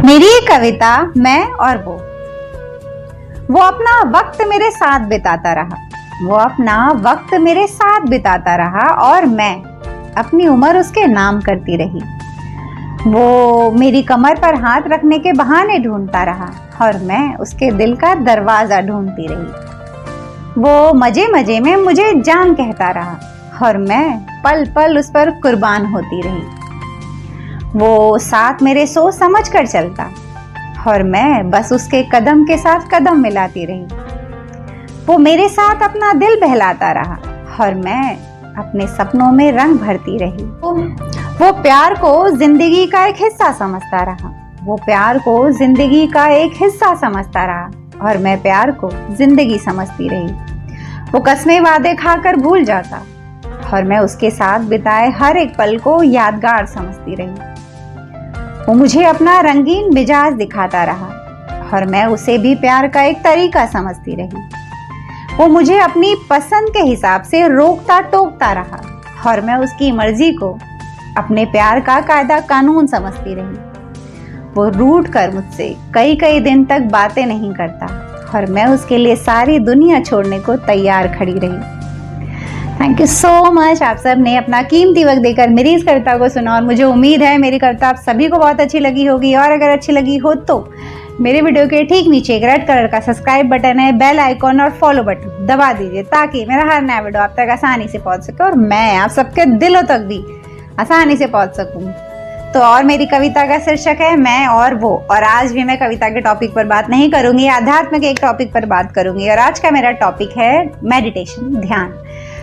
मेरी एक कविता मैं और वो अपना वक्त मेरे साथ बिताता रहा। वो अपना वक्त मेरे साथ बिताता रहा और मैं अपनी उम्र उसके नाम करती रही। वो मेरी कमर पर हाथ रखने के बहाने ढूंढता रहा और मैं उसके दिल का दरवाजा ढूंढती रही। वो मजे मजे में मुझे जान कहता रहा और मैं पल पल उस पर कुर्बान होती रही। वो साथ मेरे सोच समझ कर चलता और मैं बस उसके कदम के साथ कदम मिलाती रही। वो मेरे साथ अपना दिल बहलाता रहा और मैं अपने सपनों में रंग भरती रही। वो प्यार को जिंदगी का एक हिस्सा समझता रहा। वो प्यार को जिंदगी का एक हिस्सा समझता रहा और मैं प्यार को जिंदगी समझती रही। वो कसमें वादे खाकर भूल जाता और मैं उसके साथ बिताए हर एक पल को यादगार समझती रही। वो मुझे अपना रंगीन मिजाज दिखाता रहा और मैं उसे भी प्यार का एक तरीका समझती रही। वो मुझे अपनी पसंद के हिसाब से रोकता टोकता रहा और मैं उसकी मर्जी को अपने प्यार का कायदा कानून समझती रही। वो रूठ कर मुझसे कई कई दिन तक बातें नहीं करता और मैं उसके लिए सारी दुनिया छोड़ने को तैयार खड़ी रही। Thank you so much. आप सब ने अपना कीमती वक्त देकर मेरी इस कविता को सुना और मुझे उम्मीद है मेरी कविता आप सभी को बहुत अच्छी लगी होगी। और अगर अच्छी लगी हो तो मेरे वीडियो के ठीक नीचे एक रेड कलर का सब्सक्राइब बटन है, बेल आइकॉन और फॉलो बटन दबा दीजिए ताकि मेरा हर नया वीडियो आप तक आसानी से पहुंच सके और मैं आप सबके दिलों तक भी आसानी से पहुंच सकूं। तो और मेरी कविता का शीर्षक है मैं और वो। और आज भी मैं कविता के टॉपिक पर बात नहीं करूंगी, आध्यात्म के एक टॉपिक पर बात करूंगी। और आज का मेरा टॉपिक है मेडिटेशन, ध्यान।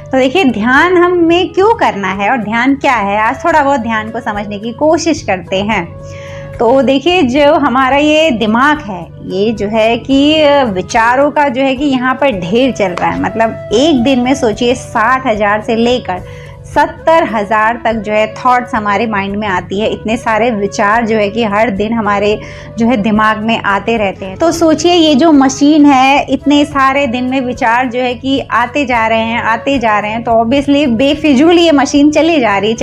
तो देखिए ध्यान हमें क्यों करना है और ध्यान क्या है, आज थोड़ा बहुत ध्यान को समझने की कोशिश करते हैं। तो देखिए जो हमारा ये दिमाग है ये जो है कि विचारों का जो है कि यहाँ पर ढेर चल रहा है। मतलब एक दिन में सोचिए 60,000 से लेकर 70,000 तक जो है थॉट्स हमारे माइंड में आती है। इतने सारे विचार जो है कि हर दिन हमारे जो है दिमाग में आते रहते हैं। तो सोचिए ये जो मशीन है इतने सारे दिन में विचार जो है कि आते जा रहे हैं तो ऑब्वियसली बेफिजूल ये मशीन चली जा रही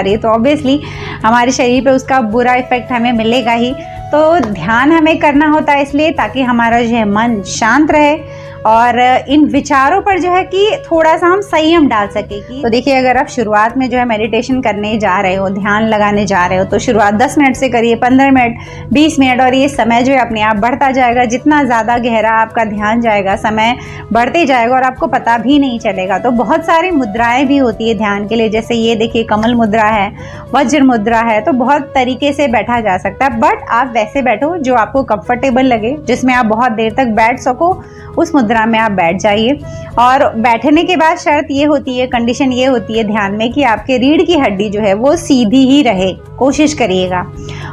है तो ऑब्वियसली हमारे शरीर पे उसका बुरा इफेक्ट हमें मिलेगा ही। तो ध्यान हमें करना होता है इसलिए ताकि हमारा जो है मन शांत रहे और इन विचारों पर जो है कि थोड़ा सा हम संयम डाल सके। कि तो देखिए अगर आप शुरुआत में जो है मेडिटेशन करने जा रहे हो, ध्यान लगाने जा रहे हो तो शुरुआत 10 मिनट से करिए, 15 मिनट, 20 मिनट और ये समय जो है अपने आप बढ़ता जाएगा। जितना ज़्यादा गहरा आपका ध्यान जाएगा समय बढ़ते जाएगा और आपको पता भी नहीं चलेगा। तो बहुत सारी मुद्राएं भी होती है ध्यान के लिए, जैसे ये देखिए कमल मुद्रा है, वज्र मुद्रा है। तो बहुत तरीके से बैठा जा सकता है, बट आप वैसे बैठो जो आपको कंफर्टेबल लगे, जिसमें आप बहुत देर तक बैठ सको, उस मुद्रा में आप बैठ जाइए। और बैठने के बाद शर्त ये होती है, कंडीशन ये होती है ध्यान में कि आपके रीढ़ की हड्डी जो है वो सीधी ही रहे, कोशिश करिएगा।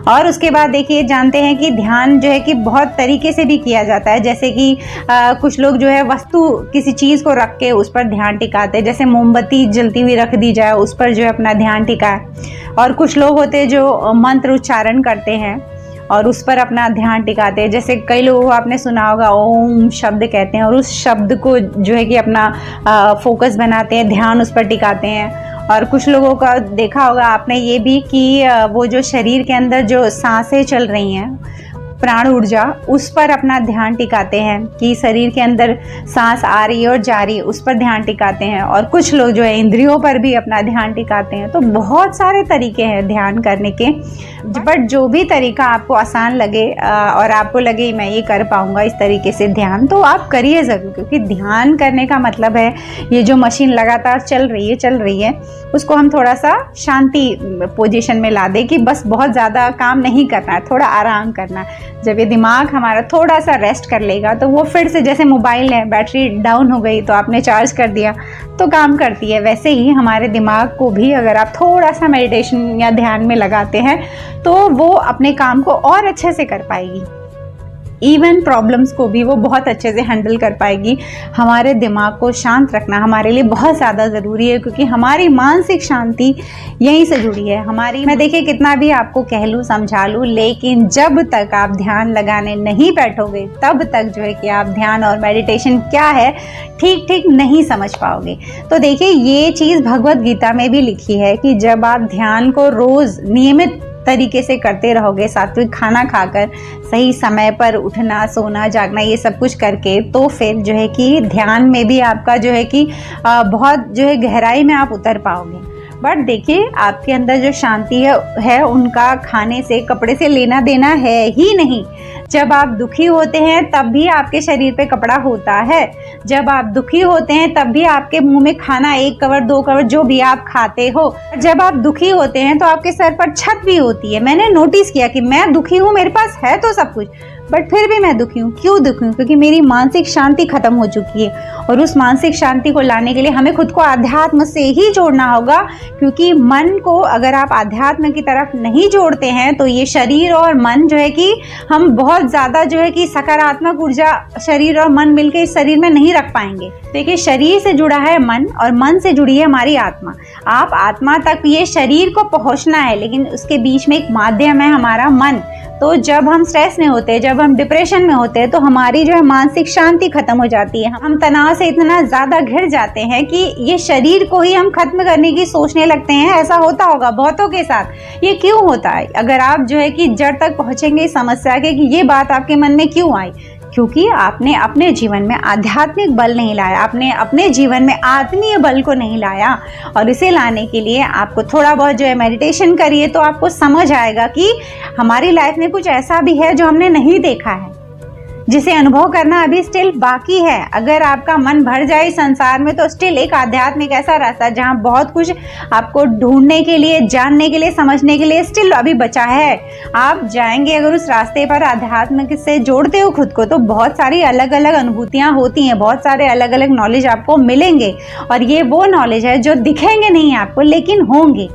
और उसके बाद देखिए जानते हैं कि ध्यान जो है कि बहुत तरीके से भी किया जाता है। जैसे कि कुछ लोग जो है वस्तु किसी चीज़ को रख के उस पर ध्यान टिकाते हैं, जैसे मोमबत्ती जलती हुई रख दी जाए उस पर जो है अपना ध्यान टिकाए। और कुछ लोग होते हैं जो मंत्र उच्चारण करते हैं और उस पर अपना ध्यान टिकाते हैं। जैसे कई लोगों को आपने सुना होगा ओम शब्द कहते हैं और उस शब्द को जो है कि अपना फोकस बनाते हैं, ध्यान उस पर टिकाते हैं। और कुछ लोगों का देखा होगा आपने ये भी कि वो जो शरीर के अंदर जो सांसें चल रही हैं, प्राण ऊर्जा, उस पर अपना ध्यान टिकाते हैं कि शरीर के अंदर सांस आ रही है और जा रही है, उस पर ध्यान टिकाते हैं। और कुछ लोग जो है इंद्रियों पर भी अपना ध्यान टिकाते हैं। तो बहुत सारे तरीके हैं ध्यान करने के, बट जो भी तरीका आपको आसान लगे और आपको लगे मैं ये कर पाऊंगा इस तरीके से ध्यान, तो आप करिए ज़रूर। क्योंकि ध्यान करने का मतलब है ये जो मशीन लगातार चल रही है उसको हम थोड़ा सा शांति पोजीशन में ला दें कि बस बहुत ज़्यादा काम नहीं करना है, थोड़ा आराम करना है। जब ये दिमाग हमारा थोड़ा सा रेस्ट कर लेगा तो वो फिर से, जैसे मोबाइल है बैटरी डाउन हो गई तो आपने चार्ज कर दिया तो काम करती है, वैसे ही हमारे दिमाग को भी अगर आप थोड़ा सा मेडिटेशन या ध्यान में लगाते हैं तो वो अपने काम को और अच्छे से कर पाएगी। इवन प्रॉब्लम्स को भी वो बहुत अच्छे से हैंडल कर पाएगी। हमारे दिमाग को शांत रखना हमारे लिए बहुत ज़्यादा ज़रूरी है क्योंकि हमारी मानसिक शांति यहीं से जुड़ी है। मैं देखिए कितना भी आपको कह लूँ समझा लूँ, लेकिन जब तक आप ध्यान लगाने नहीं बैठोगे तब तक जो है कि आप ध्यान और मेडिटेशन क्या है ठीक नहीं समझ पाओगे। तो देखिए ये चीज़ भगवत गीता में भी लिखी है कि जब आप ध्यान को रोज़ नियमित तरीके से करते रहोगे, सात्विक खाना खाकर, सही समय पर उठना, सोना, जागना, ये सब कुछ करके, तो फिर जो है कि ध्यान में भी आपका जो है कि बहुत जो है गहराई में आप उतर पाओगे। बट देखिए, आपके अंदर जो शांति है उनका खाने से, कपड़े से लेना देना है ही नहीं। जब आप दुखी होते हैं तब भी आपके शरीर पे कपड़ा होता है। जब आप दुखी होते हैं तब भी आपके मुंह में खाना 1 कवर 2 कवर जो भी आप खाते हो। जब आप दुखी होते हैं तो आपके सर पर छत भी होती है। मैंने नोटिस किया कि मैं दुखी हूँ, मेरे पास है तो सब कुछ, बट फिर भी मैं दुखी हूँ। क्यों दुखी हूँ? क्योंकि मेरी मानसिक शांति खत्म हो चुकी है। और उस मानसिक शांति को लाने के लिए हमें खुद को आध्यात्म से ही जोड़ना होगा, क्योंकि मन को अगर आप आध्यात्म की तरफ नहीं जोड़ते हैं तो ये शरीर और मन जो है कि हम बहुत ज़्यादा जो है कि सकारात्मक ऊर्जा शरीर और मन मिलकर इस शरीर में नहीं रख पाएंगे। देखिए, शरीर से जुड़ा है मन और मन से जुड़ी है हमारी आत्मा। आप आत्मा तक ये शरीर को पहुंचना है, लेकिन उसके बीच में एक माध्यम है हमारा मन। तो जब हम स्ट्रेस में होते हैं, जब हम डिप्रेशन में होते हैं, तो हमारी जो है मानसिक शांति खत्म हो जाती है। हम तनाव से इतना ज़्यादा घिर जाते हैं कि ये शरीर को ही हम खत्म करने की सोचने लगते हैं। ऐसा होता होगा बहुतों के साथ। ये क्यों होता है? अगर आप जो है कि जड़ तक पहुंचेंगे इस समस्या के कि ये बात आपके मन में क्यों आई, क्योंकि आपने अपने जीवन में आध्यात्मिक बल नहीं लाया, आपने अपने जीवन में आत्मीय बल को नहीं लाया। और इसे लाने के लिए आपको थोड़ा बहुत जो है मेडिटेशन करिए, तो आपको समझ आएगा कि हमारी लाइफ में कुछ ऐसा भी है जो हमने नहीं देखा है, जिसे अनुभव करना अभी स्टिल बाकी है। अगर आपका मन भर जाए संसार में, तो स्टिल एक आध्यात्मिक ऐसा रास्ता जहाँ बहुत कुछ आपको ढूंढने के लिए, जानने के लिए, समझने के लिए स्टिल अभी बचा है। आप जाएंगे अगर उस रास्ते पर आध्यात्म से जोड़ते हो खुद को, तो बहुत सारी अलग अलग अनुभूतियाँ होती हैं, बहुत सारे अलग अलग नॉलेज आपको मिलेंगे। और ये वो नॉलेज है जो दिखेंगे नहीं आपको, लेकिन होंगे।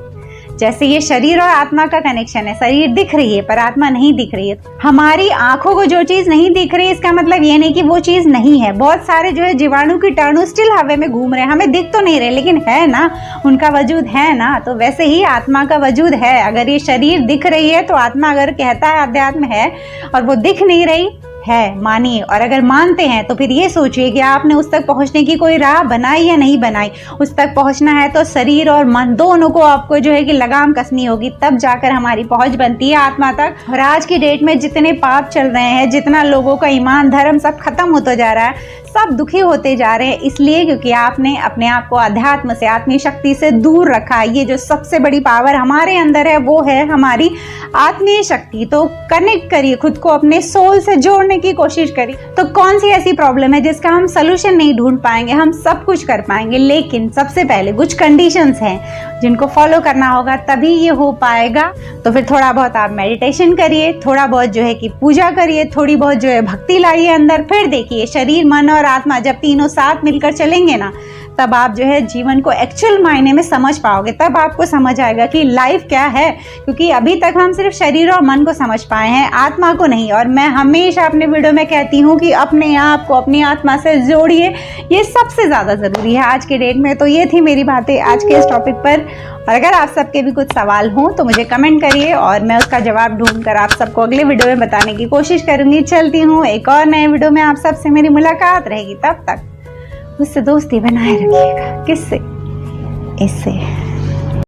जैसे ये शरीर और आत्मा का कनेक्शन है, शरीर दिख रही है पर आत्मा नहीं दिख रही है। हमारी आंखों को जो चीज नहीं दिख रही, इसका मतलब ये नहीं कि वो चीज नहीं है। बहुत सारे जो है जीवाणु, कीटाणु स्टिल हवा में घूम रहे हैं, हमें दिख तो नहीं रहे, लेकिन है ना, उनका वजूद है ना। तो वैसे ही आत्मा का वजूद है। अगर ये शरीर दिख रही है तो आत्मा अगर कहता है अध्यात्म है, और वो दिख नहीं रही है, मानिए। और अगर मानते हैं तो फिर ये सोचिए कि आपने उस तक पहुंचने की कोई राह बनाई या नहीं बनाई। उस तक पहुंचना है तो शरीर और मन दोनों को आपको जो है कि लगाम कसनी होगी, तब जाकर हमारी पहुंच बनती है आत्मा तक। और आज की डेट में जितने पाप चल रहे हैं, जितना लोगों का ईमान धर्म सब खत्म होता जा रहा है, सब दुखी होते जा रहे हैं, इसलिए क्योंकि आपने अपने आप को अध्यात्म से, आत्मीय शक्ति से दूर रखा। ये जो सबसे बड़ी पावर हमारे अंदर है वो है हमारी आत्मीय शक्ति। तो कनेक्ट करिए खुद को, अपने सोल से जोड़ने की कोशिश करिए। तो कौन सी ऐसी प्रॉब्लम है जिसका हम सलूशन नहीं ढूंढ पाएंगे? हम सब कुछ कर पाएंगे, लेकिन सबसे पहले कुछ कंडीशंस हैं जिनको फॉलो करना होगा, तभी ये हो पाएगा। तो फिर थोड़ा बहुत आप मेडिटेशन करिए, थोड़ा बहुत जो है कि पूजा करिए, थोड़ी बहुत जो है भक्ति लाइए अंदर। फिर देखिए, शरीर, मन और आत्मा जब तीनों साथ मिलकर चलेंगे ना, तब आप जो है जीवन को एक्चुअल मायने में समझ पाओगे। तब आपको समझ आएगा कि लाइफ क्या है। क्योंकि अभी तक हम सिर्फ शरीर और मन को समझ पाए हैं, आत्मा को नहीं। और मैं हमेशा अपने वीडियो में कहती हूँ कि अपने आप को अपनी आत्मा से जोड़िए, ये सबसे ज़्यादा ज़रूरी है आज के डेट में। तो ये थी मेरी बातें आज के इस टॉपिक पर। और अगर आप सबके भी कुछ सवाल हों तो मुझे कमेंट करिए, और मैं उसका जवाब ढूंढकर आप सबको अगले वीडियो में बताने की कोशिश करूँगी। चलती हूँ, एक और नए वीडियो में आप सबसे मेरी मुलाकात रहेगी। तब तक मुझसे दोस्ती बनाए रखिएगा। किससे? इससे।